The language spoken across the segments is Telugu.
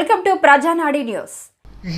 Welcome to Prajanadi news.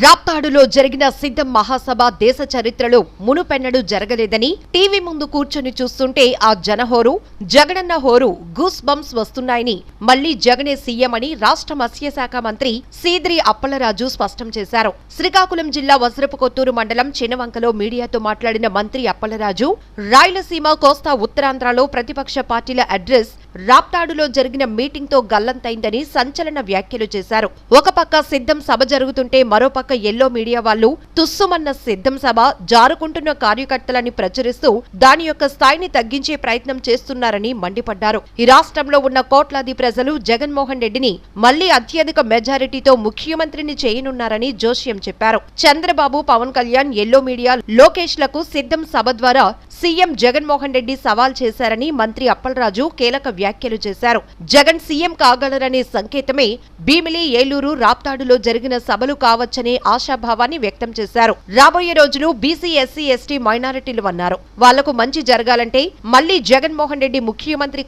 రాప్తాడులో జరిగిన సిద్ధం మహాసభ దేశ చరిత్రలో మునుపెన్నడూ జరగలేదని టీవీ ముందు కూర్చొని చూస్తుంటే ఆ జనహోరు జగనన్న హోరు గూస్ బంప్స్ వస్తున్నాయని మళ్లీ జగనే సీఎం అని రాష్ట్ర మత్స్యశాఖ మంత్రి సీద్రి అప్పలరాజు స్పష్టం చేశారు. శ్రీకాకుళం జిల్లా వజ్రపు కొత్తూరు మండలం చినవంకలో మీడియాతో మాట్లాడిన మంత్రి అప్పలరాజు రాయలసీమ కోస్తా ఉత్తరాంధ్రలో ప్రతిపక్ష పార్టీల అడ్రస్ రాప్తాడులో జరిగిన మీటింగ్ తో గల్లంతైందని సంచలన వ్యాఖ్యలు చేశారు. ఒక పక్క సిద్ధం సభ జరుగుతుంటే మరోపక్క ఎల్లో మీడియా వాళ్లు తుస్సుమన్న సిద్ధం సభ జారుకుంటున్న కార్యకర్తలని ప్రచురిస్తూ దాని యొక్క స్థాయిని తగ్గించే ప్రయత్నం చేస్తున్నారని మండిపడ్డారు. ఈ రాష్ట్రంలో ఉన్న కోట్లాది ప్రజలు జగన్మోహన్ రెడ్డిని మళ్లీ అత్యధిక మెజారిటీతో ముఖ్యమంత్రిని చేయనున్నారని జోస్యం చెప్పారు. చంద్రబాబు, పవన్ కళ్యాణ్, ఎల్లో మీడియా, లోకేష్ లకు సిద్ధం సభ ద్వారా సీఎం జగన్మోహన్ రెడ్డి సవాల్ చేశారని మంత్రి అప్పలరాజు కీలక వ్యాఖ్యలు చేశారు. జగన్ సీఎం కాగలరనే సంకేతమే భీమిలి, ఏలూరు, రాప్తాడులో జరిగిన సభలు కావచ్చనే ఆశాభావాన్ని వ్యక్తం చేశారు. రాబోయే రోజులు బీసీ, ఎస్సీ, ఎస్టీ, మైనారిటీలు అన్నారు. వాళ్లకు మంచి జరగాలంటే మళ్లీ జగన్మోహన్ రెడ్డి ముఖ్యమంత్రి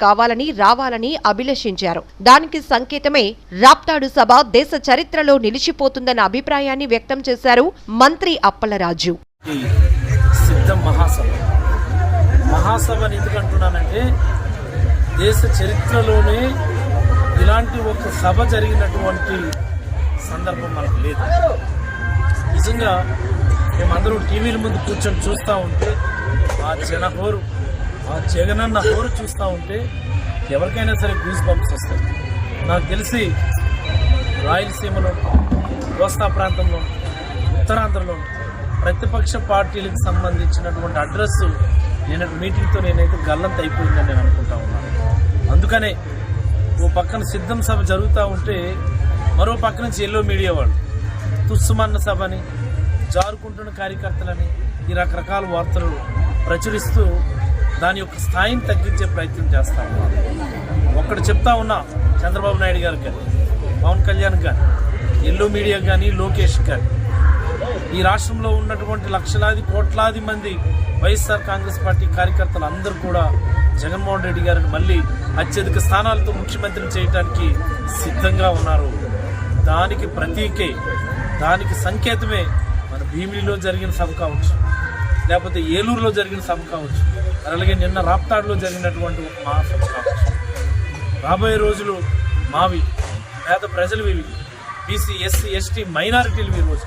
రావాలని అభిలషించారు. దానికి సంకేతమే రాప్తాడు సభ దేశ చరిత్రలో నిలిచిపోతుందన్న అభిప్రాయాన్ని వ్యక్తం చేశారు మంత్రి అప్పలరాజు. మహాసభని ఎందుకు అంటున్నానంటే, దేశ చరిత్రలోనే ఇలాంటి ఒక సభ జరిగినటువంటి సందర్భం మనకు లేదు. నిజంగా మేమందరూ టీవీల ముందు కూర్చొని చూస్తూ ఉంటే ఆ జనహోరు, ఆ జగనన్న హోరు చూస్తూ ఉంటే ఎవరికైనా సరే గూస్ బంప్స్ వస్తాయి. నాకు తెలిసి రాయలసీమలో, కోస్తా ప్రాంతంలో, ఉత్తరాంధ్రలో ప్రతిపక్ష పార్టీలకు సంబంధించినటువంటి అడ్రస్ నిన్నటి మీటింగ్తో నేనైతే గల్లంత అయిపోయిందని నేను అనుకుంటా ఉన్నాను. అందుకనే ఓ పక్కన సిద్ధం సభ జరుగుతూ ఉంటే మరో పక్క నుంచి ఎల్లో మీడియా వాళ్ళు తుస్సుమన్న సభని, జారుకుంటున్న కార్యకర్తలని ఈ రకరకాల వార్తలు ప్రచురిస్తూ దాని యొక్క స్థాయిని తగ్గించే ప్రయత్నం చేస్తూ ఉన్నారు. ఒక్కడు చెప్తా ఉన్నా, చంద్రబాబు నాయుడు గారికి కానీ, పవన్ కళ్యాణ్ కానీ, ఎల్లో మీడియా కానీ, లోకేష్ కానీ, ఈ రాష్ట్రంలో ఉన్నటువంటి లక్షలాది కోట్లాది మంది వైఎస్ఆర్ కాంగ్రెస్ పార్టీ కార్యకర్తలు అందరూ కూడా జగన్మోహన్ రెడ్డి గారిని మళ్ళీ అత్యధిక స్థానాలతో ముఖ్యమంత్రిని చేయడానికి సిద్ధంగా ఉన్నారు. దానికి ప్రతీకే, దానికి సంకేతమే మన భీమిలిలో జరిగిన సభ కావచ్చు, లేకపోతే ఏలూరులో జరిగిన సభ కావచ్చు, అలాగే నిన్న రాప్తాడులో జరిగినటువంటి ఒక మహాసభ కావచ్చు. రాబోయే రోజులు మావి, పేద ప్రజలు ఇవి, బీసీ, ఎస్సీ, ఎస్టీ, మైనారిటీలు ఈ రోజు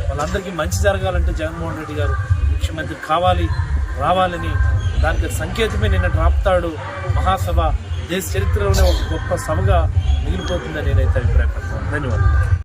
వాళ్ళందరికీ మంచి జరగాలంటే జగన్మోహన్ రెడ్డి గారు ముఖ్యమంత్రి రావాలని దానికి సంకేతమే నిన్న రాప్తాడు మహాసభ దేశ చరిత్రలోనే ఒక గొప్ప సభగా మిగిలిపోతుందని నేనైతే అభిప్రాయపడతాను. ధన్యవాదాలు.